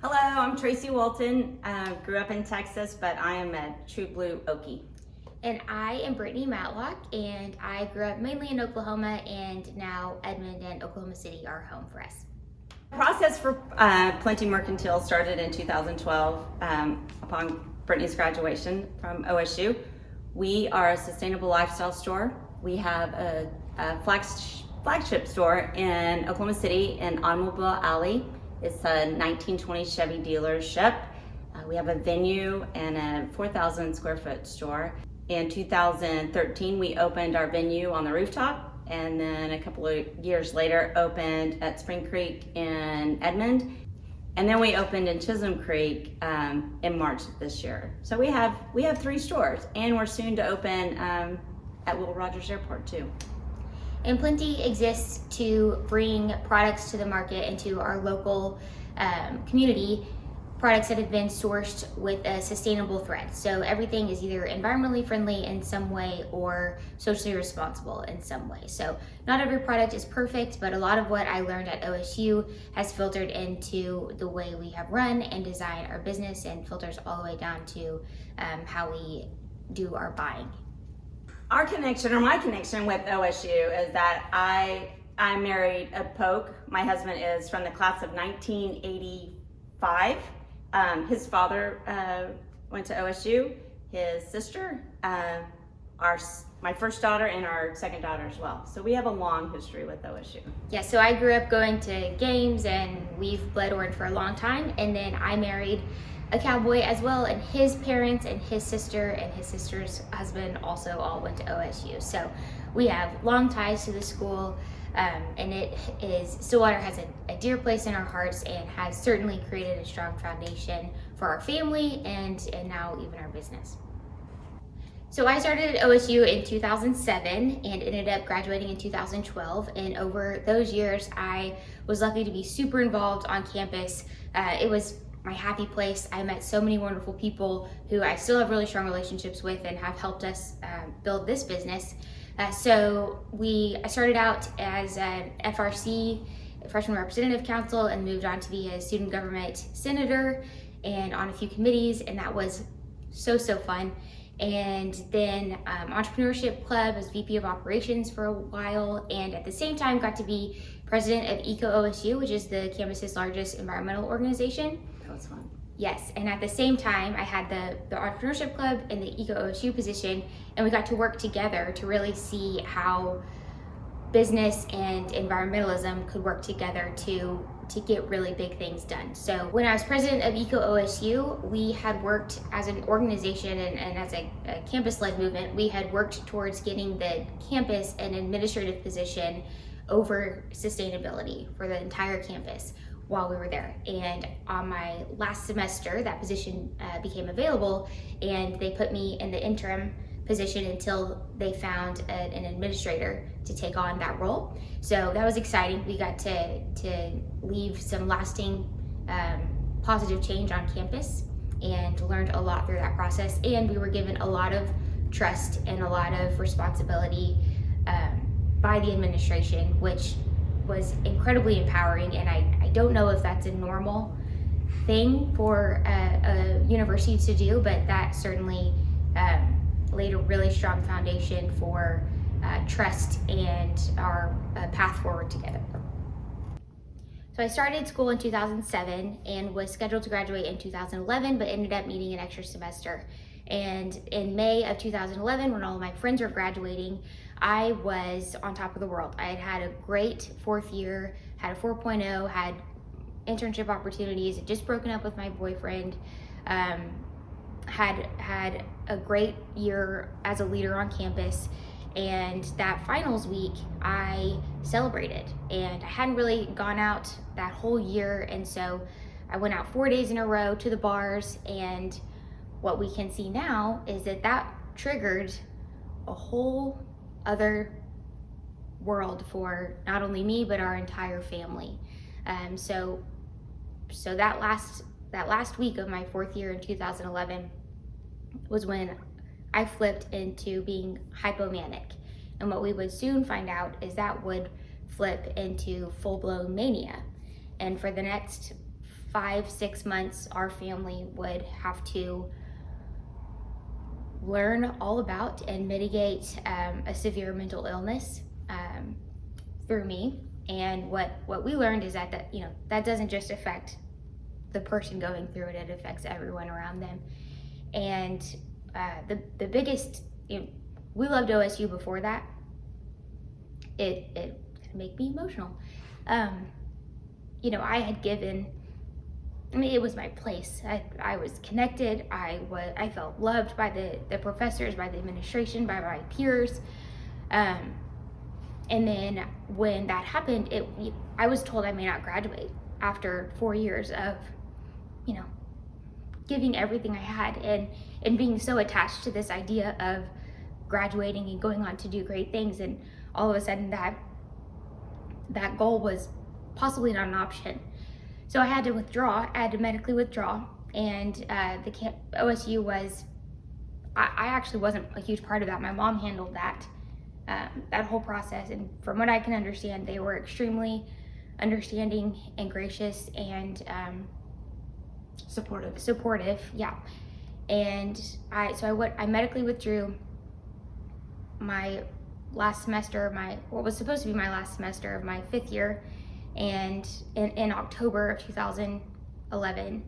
Hello, I'm Tracy Walton. Grew up in Texas, but I am a true blue Okie. And I am Brittany Matlock, and I grew up mainly in Oklahoma, and now Edmond and Oklahoma City are home for us. The process for Plenty Mercantile started in 2012 upon Brittany's graduation from OSU. We are a sustainable lifestyle store. We have a flagship store in Oklahoma City in Automobile Alley. It's a 1920 Chevy dealership. We have a venue and a 4,000 square foot store. In 2013, we opened our venue on the rooftop, and then a couple of years later opened at Spring Creek in Edmond. And then we opened in Chisholm Creek in March of this year. So we have 3 stores, and we're soon to open at Will Rogers Airport too. And Plenty exists to bring products to the market and to our local community, products that have been sourced with a sustainable thread. So everything is either environmentally friendly in some way or socially responsible in some way. So not every product is perfect, but a lot of what I learned at OSU has filtered into the way we have run and designed our business, and filters all the way down to how we do our buying. Our connection, or my connection with OSU, is that I married a Polk. My husband is from the class of 1985. His father went to OSU. His sister, my first daughter, and our second daughter as well. So we have a long history with OSU. Yeah, so I grew up going to games, and we've bled orange for a long time. And then I married a Cowboy as well, and his parents and his sister and his sister's husband also all went to OSU. So we have long ties to the school, and Stillwater has a dear place in our hearts and has certainly created a strong foundation for our family and now even our business. So I started at OSU in 2007 and ended up graduating in 2012. And over those years, I was lucky to be super involved on campus. It was my happy place. I met so many wonderful people who I still have really strong relationships with and have helped us build this business. So I started out as an FRC, Freshman Representative Council, and moved on to be a student government senator and on a few committees, and that was so fun. And then Entrepreneurship Club as VP of Operations for a while, and at the same time got to be president of EcoOSU, which is the campus's largest environmental organization. That was fun. Yes, and at the same time, I had the Entrepreneurship Club and the EcoOSU position, and we got to work together to really see how business and environmentalism could work together to get really big things done. So when I was president of EcoOSU, we had worked as an organization and as a campus-led movement, we had worked towards getting the campus an administrative position over sustainability for the entire campus while we were there. And on my last semester, that position became available, and they put me in the interim position until they found an administrator to take on that role. So that was exciting. We got to leave some lasting positive change on campus and learned a lot through that process. And we were given a lot of trust and a lot of responsibility by the administration, which was incredibly empowering. And I don't know if that's a normal thing for a university to do, but that certainly laid a really strong foundation for trust and our path forward together. So I started school in 2007 and was scheduled to graduate in 2011, but ended up needing an extra semester. And in May of 2011, when all of my friends were graduating, I was on top of the world. I had a great fourth year, had a 4.0, had internship opportunities, had just broken up with my boyfriend, had a great year as a leader on campus. And that finals week, I celebrated, and I hadn't really gone out that whole year. And so I went out 4 days in a row to the bars, and what we can see now is that triggered a whole other world for not only me but our entire family. So that last week of my 4th year in 2011 was when I flipped into being hypomanic, and what we would soon find out is that would flip into full-blown mania. And for the next 5-6 months, our family would have to learn all about and mitigate a severe mental illness through me. And what we learned is that that doesn't just affect the person going through it, it affects everyone around them. And the biggest, we loved OSU before that. It make me emotional. I had given, it was my place. I was connected. I felt loved by the professors, by the administration, by my peers. And then when that happened, I was told I may not graduate after 4 years of, giving everything I had and being so attached to this idea of graduating and going on to do great things. And all of a sudden that goal was possibly not an option. So I had to withdraw. I had to medically withdraw. And the OSU was, I actually wasn't a huge part of that. My mom handled that whole process. And from what I can understand, they were extremely understanding and gracious and supportive, yeah. And I medically withdrew my last semester, what was supposed to be my last semester of my 5th year, and in October of 2011,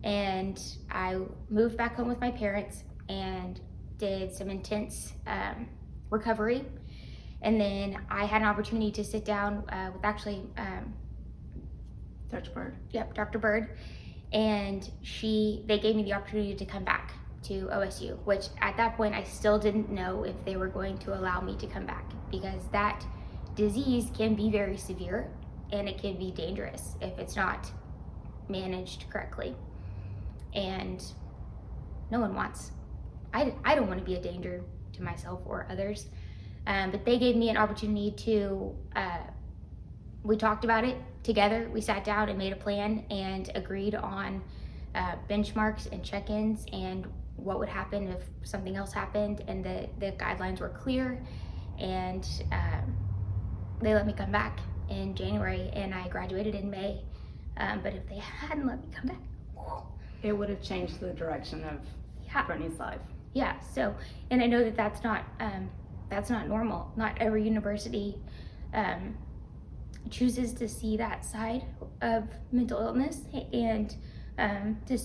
and I moved back home with my parents and did some intense recovery. And then I had an opportunity to sit down with actually Dr. Bird. Yep, Dr. Bird. And they gave me the opportunity to come back to OSU, which at that point I still didn't know if they were going to allow me to come back, because that disease can be very severe and it can be dangerous if it's not managed correctly. And no one wants, I don't want to be a danger to myself or others. But they gave me an opportunity to, we talked about it together. We sat down and made a plan and agreed on benchmarks and check-ins and what would happen if something else happened. And the guidelines were clear, and they let me come back in January, and I graduated in May. But if they hadn't let me come back, it would have changed the direction of Brittany's life. Yeah. So, and I know that that's not normal. Not every university chooses to see that side of mental illness and to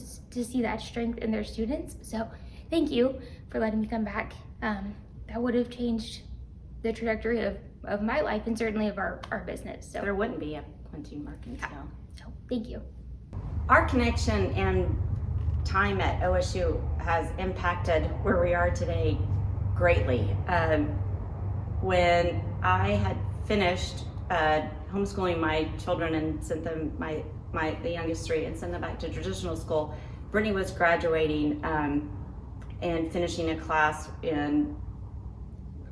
see that strength in their students. So thank you for letting me come back. That would have changed the trajectory of my life and certainly of our business. So there wouldn't be a Plenty Mercantile. So thank you. Our connection and time at OSU has impacted where we are today greatly. When I had finished homeschooling my children and sent them, the youngest 3, and sent them back to traditional school, Brittany was graduating and finishing a class in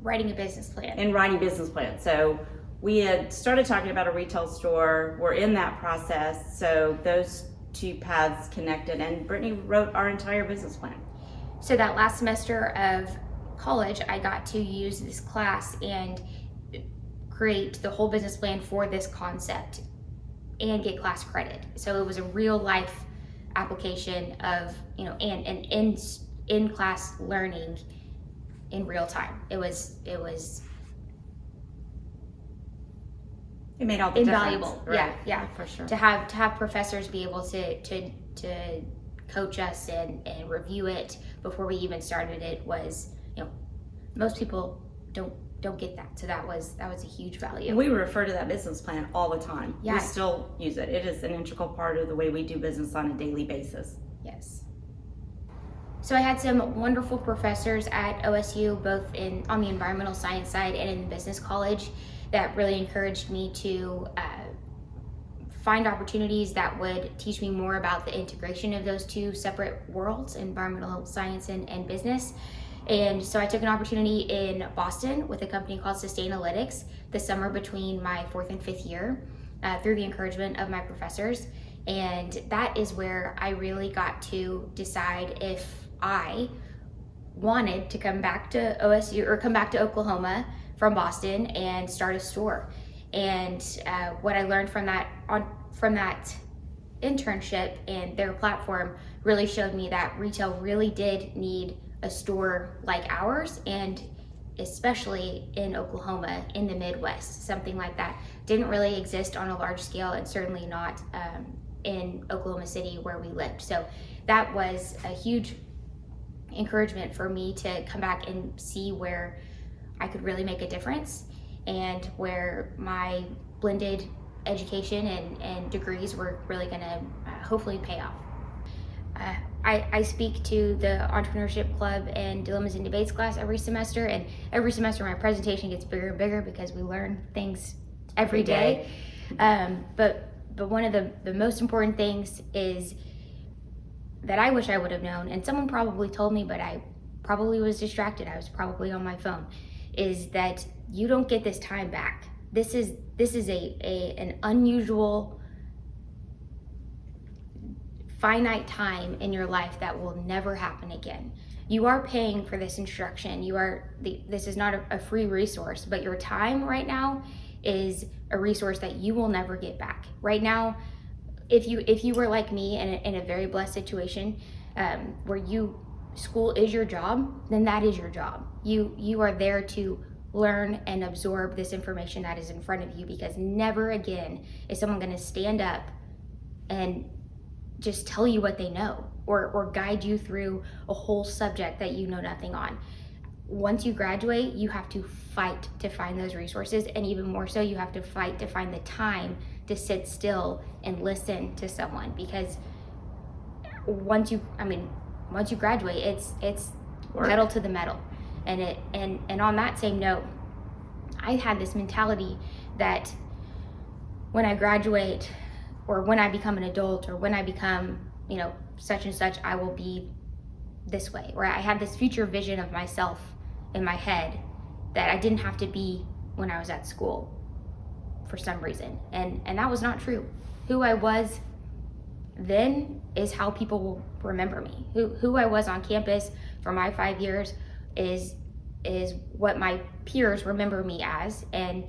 writing a business plan. So we had started talking about a retail store. We're in that process. So those two paths connected, and Brittany wrote our entire business plan. So that last semester of college, I got to use this class and create the whole business plan for this concept and get class credit. So it was a real life application of, and in class learning in real time. It made all the invaluable. difference. Right. Yeah, for sure. To have professors be able to coach us and review it before we even started it was, most people don't get that. So that was a huge value. We refer to that business plan all the time. Yeah. We still use it. It is an integral part of the way we do business on a daily basis. Yes. So I had some wonderful professors at OSU, both on the environmental science side and in the business college, that really encouraged me to find opportunities that would teach me more about the integration of those two separate worlds, environmental science and business. And so I took an opportunity in Boston with a company called Sustainalytics the summer between my 4th and 5th year, through the encouragement of my professors. And that is where I really got to decide if I wanted to come back to OSU or come back to Oklahoma from Boston and start a store. And what I learned from that internship and their platform really showed me that retail really did need a store like ours, and especially in Oklahoma, in the Midwest, something like that didn't really exist on a large scale, and certainly not in Oklahoma City where we lived. So that was a huge encouragement for me to come back and see where I could really make a difference, and where my blended education and degrees were really going to hopefully pay off. I speak to the Entrepreneurship Club and Dilemmas and Debates class every semester, and every semester my presentation gets bigger and bigger because we learn things every day. But one of the most important things is that I wish I would have known, and someone probably told me, but I probably was distracted, I was probably on my phone, is that you don't get this time back. This is an unusual, finite time in your life that will never happen again. You are paying for this instruction. This is not a free resource, but your time right now is a resource that you will never get back. Right now, if you were like me in a very blessed situation, where school is your job, then that is your job. You are there to learn and absorb this information that is in front of you, because never again is someone going to stand up and just tell you what they know, or guide you through a whole subject that you know nothing on. Once you graduate, you have to fight to find those resources, and even more so, you have to fight to find the time to sit still and listen to someone, because once you graduate, it's Work. Pedal to the metal. And on that same note, I had this mentality that when I graduate, or when I become an adult, or when I become, such and such, I will be this way. Or I had this future vision of myself in my head that I didn't have to be when I was at school for some reason. And that was not true. Who I was then is how people will remember me. Who I was on campus for my 5 years is what my peers remember me as, and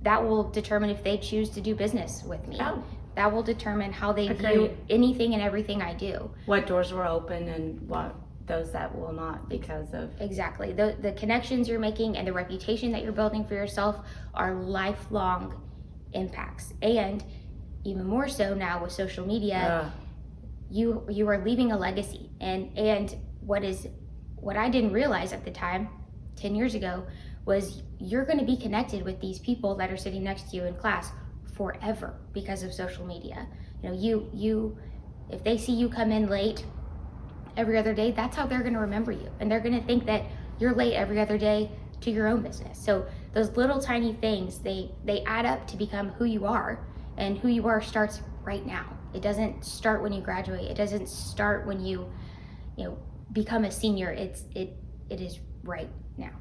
that will determine if they choose to do business with me. Oh. That will determine how they view anything and everything I do. What doors were open and what those that will not, because of Exactly. The connections you're making and the reputation that you're building for yourself are lifelong impacts. And even more so now with social media, you are leaving a legacy. And what I didn't realize at the time, 10 years ago, was you're going to be connected with these people that are sitting next to you in class forever because of social media. You if they see you come in late every other day, that's how they're going to remember you, and they're going to think that you're late every other day to your own business. So those little tiny things, they add up to become who you are, and who you are starts right now. It doesn't start when you graduate. It doesn't start when you become a senior. It is right now.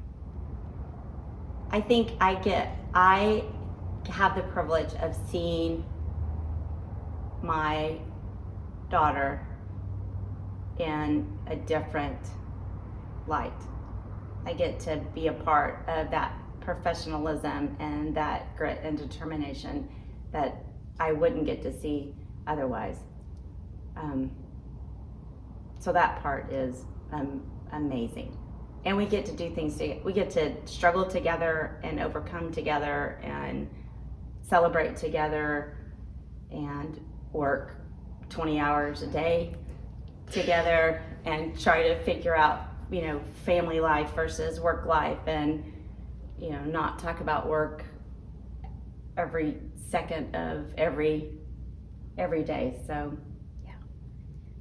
I think I have the privilege of seeing my daughter in a different light. I get to be a part of that professionalism and that grit and determination that I wouldn't get to see otherwise. So that part is amazing. And we get to do things together. We get to struggle together and overcome together and celebrate together and work 20 hours a day together and try to figure out, family life versus work life, and, not talk about work every second of every day. So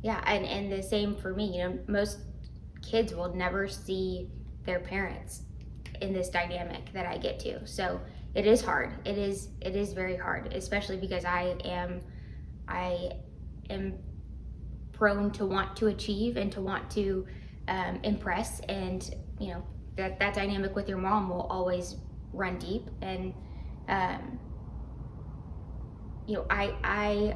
yeah, and the same for me. Most kids will never see their parents in this dynamic that I get to. So it is hard. It is very hard, especially because I am prone to want to achieve and to want to impress, and you know that dynamic with your mom will always run deep. And you know, I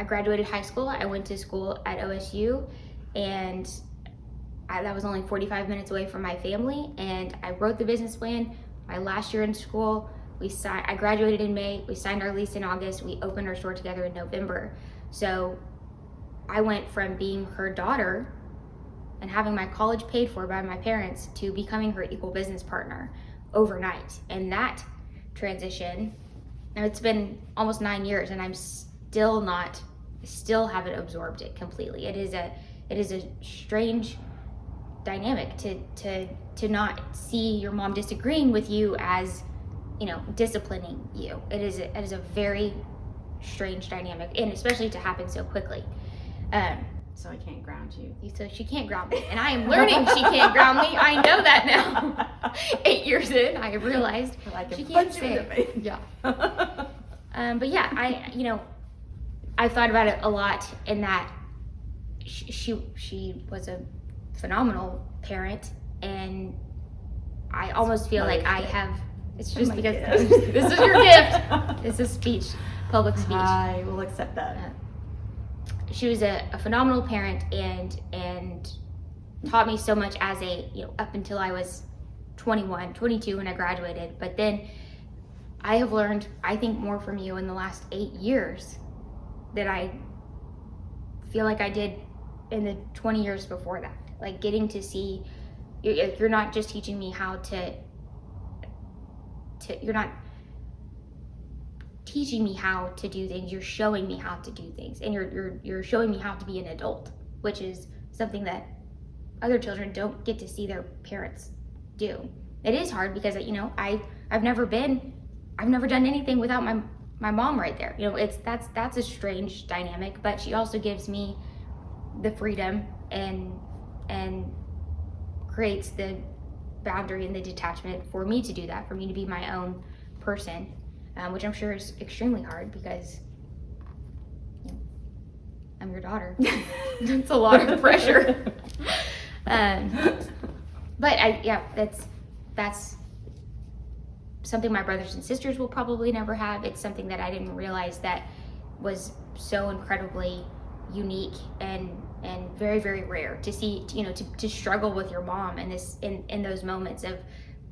graduated high school. I went to school at OSU, and that was only 45 minutes away from my family. And I wrote the business plan my last year in school. I graduated in May. We signed our lease in August. We opened our store together in November. So I went from being her daughter and having my college paid for by my parents to becoming her equal business partner overnight. And that transition, now it's been almost 9 years, and I'm still haven't absorbed it completely. It is a strange dynamic to not see your mom disagreeing with you as, you know, disciplining you. It is a very strange dynamic, and especially to happen so quickly. So I can't ground you. So she can't ground me, and I am learning she can't ground me. I know that now. 8 years in, I have realized she can't say it. Yeah. But yeah, I've thought about it a lot, in that she was a phenomenal parent, and I almost feel like I have. It's just because this is your gift. It's a speech, public speech. I will accept that. She was a phenomenal parent, and taught me so much as up until I was 21, 22 when I graduated. But then I have learned, I think, more from you in the last 8 years that I feel like I did in the 20 years before that. Like, getting to see, you're not just teaching me how to you're not teaching me how to do things, you're showing me how to do things, and you're showing me how to be an adult, which is something that other children don't get to see their parents do. It is hard because, you know, I've never done anything without my mom right there. You know, that's a strange dynamic, but she also gives me the freedom and creates the boundary and the detachment for me to do that, for me to be my own person, which I'm sure is extremely hard because, you know, I'm your daughter. That's a lot of pressure. But that's something my brothers and sisters will probably never have. It's something that I didn't realize that was so incredibly unique and very, very rare to see, you know, to struggle with your mom in those moments of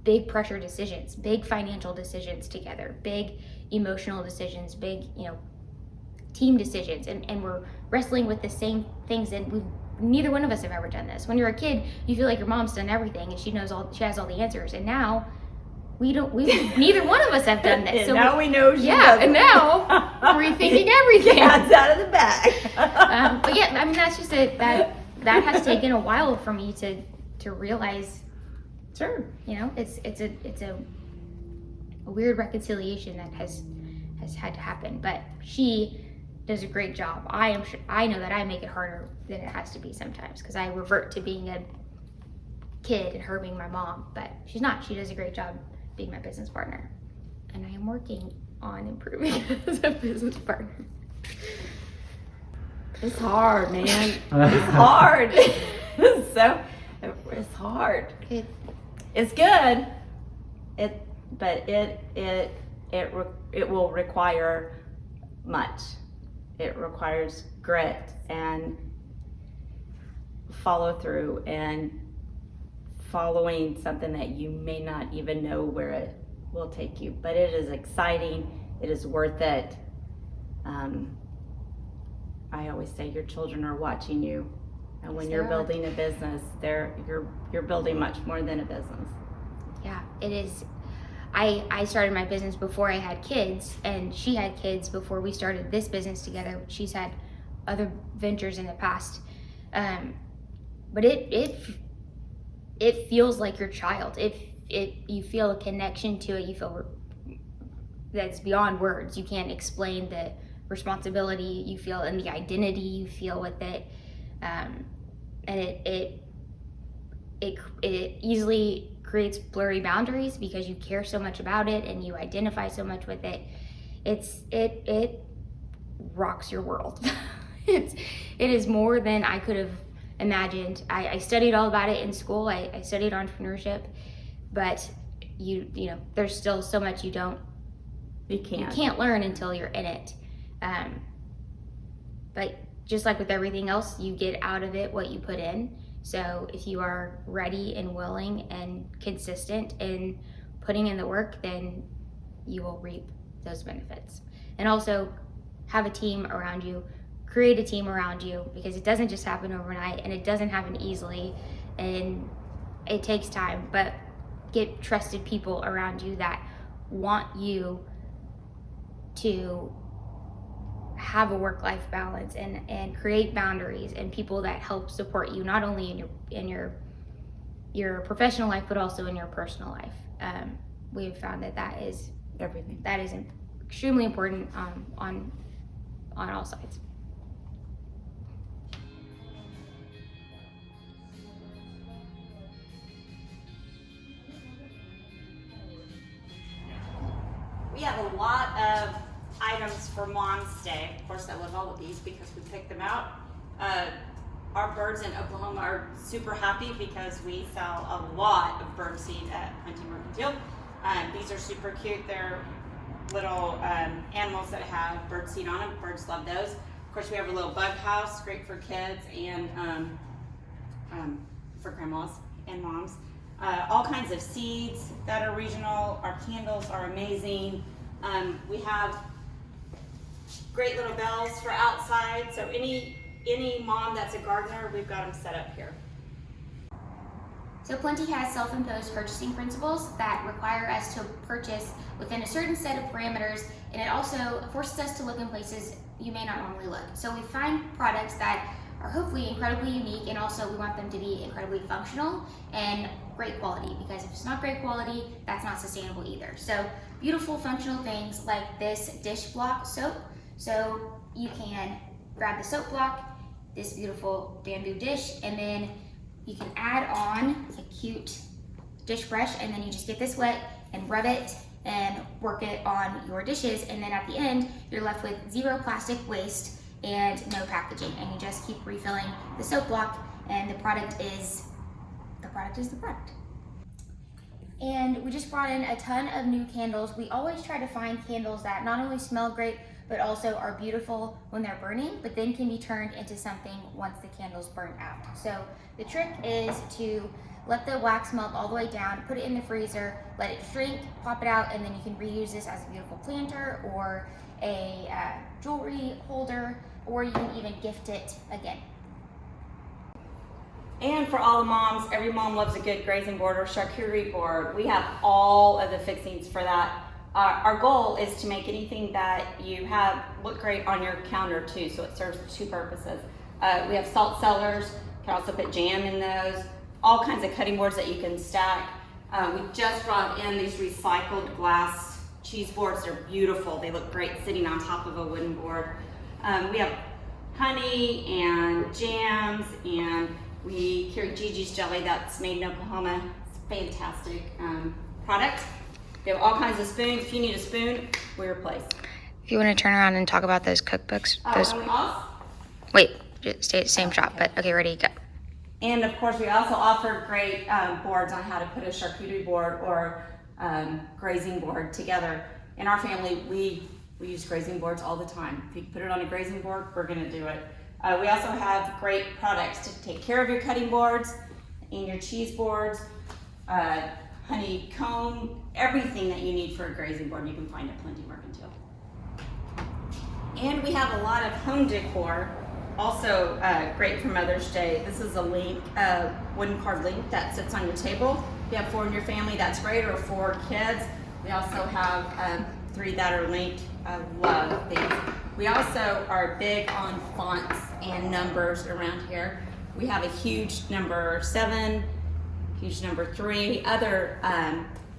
big pressure decisions, big financial decisions together, big emotional decisions, big, you know, team decisions, and we're wrestling with the same things, and neither one of us have ever done this. When you're a kid, you feel like your mom's done everything and she has all the answers, and now neither one of us have done this. So now we know she yeah, doesn't. And now we're rethinking everything. Cat's out of the bag. But yeah, I mean, that's just that has taken a while for me to realize. Sure. You know, it's a weird reconciliation that has had to happen, but she does a great job. I know that I make it harder than it has to be sometimes because I revert to being a kid and her being my mom, but she's not. She does a great job being my business partner, and I am working on improving as a business partner. It's hard, man. It's hard. It's hard. It's good. But it will require much. It requires grit and follow through and following something that you may not even know where it will take you. But it is exciting. It is worth it. I always say your children are watching you, and when you're building a business, you're building much more than a business. Yeah, it is. I started my business before I had kids, and she had kids before we started this business together. She's had other ventures in the past, but it feels like your child. You feel a connection to it. You feel that's beyond words. You can't explain the responsibility you feel and the identity you feel with it, and it easily creates blurry boundaries because you care so much about it and you identify so much with it. It rocks your world. It is more than I could have imagined. I studied all about it in school. I studied entrepreneurship, but you know, there's still so much you can't learn until you're in it. But just like with everything else, you get out of it what you put in. So if you are ready and willing and consistent in putting in the work, then you will reap those benefits. And also have a team around you, create a team around you, because it doesn't just happen overnight and it doesn't happen easily and it takes time, but get trusted people around you that want you to have a work-life balance and create boundaries, and people that help support you not only in your professional life but also in your personal life. We've found that is Everything. That is extremely important on all sides. We have a lot of items for Mom's Day. Of course, I love all of these because we picked them out. Our birds in Oklahoma are super happy because we sell a lot of bird seed at Plenty Mercantile. These are super cute. They're little animals that have bird seed on them. Birds love those. Of course, we have a little bug house, great for kids and for grandmas and moms. All kinds of seeds that are regional. Our candles are amazing. We have great little bells for outside. So any mom that's a gardener, we've got them set up here. So Plenty has self-imposed purchasing principles that require us to purchase within a certain set of parameters, and it also forces us to look in places you may not normally look. So we find products that are hopefully incredibly unique, and also we want them to be incredibly functional and great quality, because if it's not great quality, that's not sustainable either. So beautiful functional things like this dish block soap. So you can grab the soap block, this beautiful bamboo dish, and then you can add on a cute dish brush, and then you just get this wet and rub it and work it on your dishes, and then at the end you're left with zero plastic waste and no packaging, and you just keep refilling the soap block, and the product is the product. And we just brought in a ton of new candles. We always try to find candles that not only smell great but also are beautiful when they're burning, but then can be turned into something once the candles burn out. So the trick is to let the wax melt all the way down, put it in the freezer, let it shrink, pop it out, and then you can reuse this as a beautiful planter or a jewelry holder, or you can even gift it again. And for all the moms, every mom loves a good grazing board or charcuterie board. We have all of the fixings for that. Our goal is to make anything that you have look great on your counter too, so it serves two purposes. We have salt cellars, you can also put jam in those, all kinds of cutting boards that you can stack. We just brought in these recycled glass cheese boards. They're beautiful. They look great sitting on top of a wooden board. We have honey and jams, and we carry Gigi's jelly that's made in Oklahoma. It's a fantastic product. We have all kinds of spoons. If you need a spoon, we're your place. If you want to turn around and talk about those cookbooks. Wait, just stay at the same shot, but okay, ready, go. And of course, we also offer great boards on how to put a charcuterie board or grazing board together. In our family, we use grazing boards all the time. If you can put it on a grazing board, we're gonna do it. We also have great products to take care of your cutting boards and your cheese boards, honeycomb, everything that you need for a grazing board you can find at Plenty Mercantile. And we have a lot of home decor, also great for Mother's Day. This is a link, wooden card link that sits on your table. If you have 4 in your family, that's great, or 4 kids. We also have 3 that are linked. I love these. We also are big on fonts and numbers around here. We have a huge number 7, huge number 3, other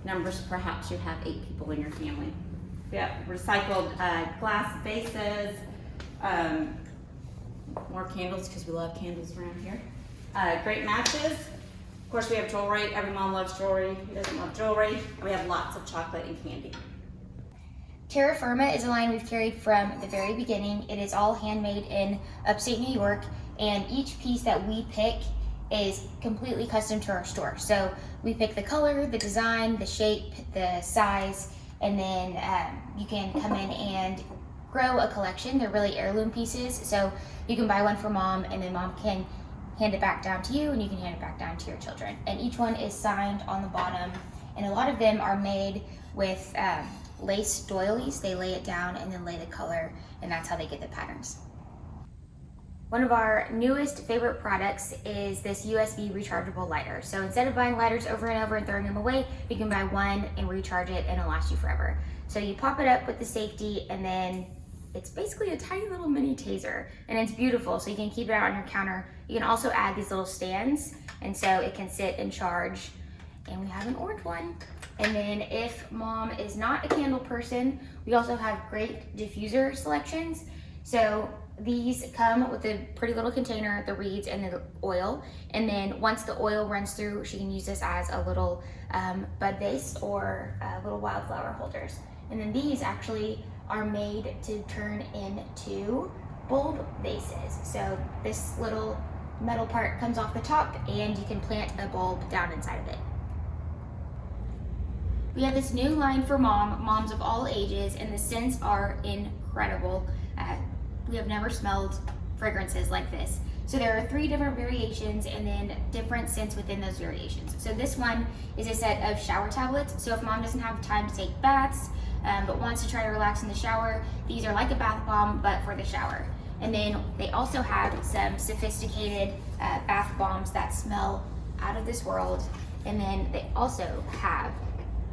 numbers, perhaps you have 8 people in your family. We have recycled glass vases, more candles because we love candles around here. Great matches, Of course, we have jewelry. Every mom loves jewelry. Who doesn't love jewelry? And we have lots of chocolate and candy. Terra Firma is a line we've carried from the very beginning. It is all handmade in upstate New York, and each piece that we pick is completely custom to our store. So we pick the color, the design, the shape, the size, and then you can come in and grow a collection. They're really heirloom pieces, so you can buy one for mom, and then mom can hand it back down to you, and you can hand it back down to your children. And each one is signed on the bottom, and a lot of them are made with lace doilies. They lay it down and then lay the color, and that's how they get the patterns. One of our newest favorite products is this USB rechargeable lighter. So instead of buying lighters over and over and throwing them away, you can buy one and recharge it, and it'll last you forever. So you pop it up with the safety, and then it's basically a tiny little mini taser, and it's beautiful. So you can keep it out on your counter. You can also add these little stands, and so it can sit and charge. And we have an orange one. And then if mom is not a candle person, we also have great diffuser selections. So these come with a pretty little container, the reeds and the oil. And then once the oil runs through, she can use this as a little bud vase or little wildflower holders. And then these actually are made to turn into bulb vases. So this little metal part comes off the top, and you can plant a bulb down inside of it. We have this new line for moms of all ages, and the scents are incredible. We have never smelled fragrances like this. So there are 3 different variations and then different scents within those variations. So this one is a set of shower tablets. So if mom doesn't have time to take baths, but wants to try to relax in the shower, these are like a bath bomb, but for the shower. And then they also have some sophisticated bath bombs that smell out of this world. And then they also have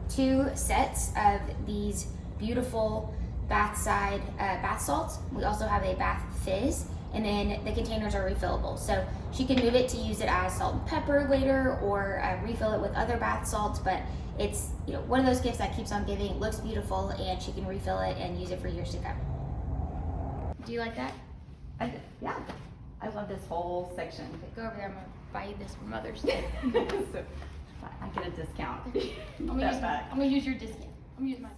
2 sets of these beautiful bath salts. We also have a bath fizz, and then the containers are refillable. So she can move it to use it as salt and pepper later, or refill it with other bath salts, but it's one of those gifts that keeps on giving. It looks beautiful, and she can refill it and use it for years to come. Do you like that? Yeah, I love this whole section. Go over there, I'm gonna buy you this for Mother's Day. So, I get a discount. I'm gonna use your discount. I'm gonna use mine.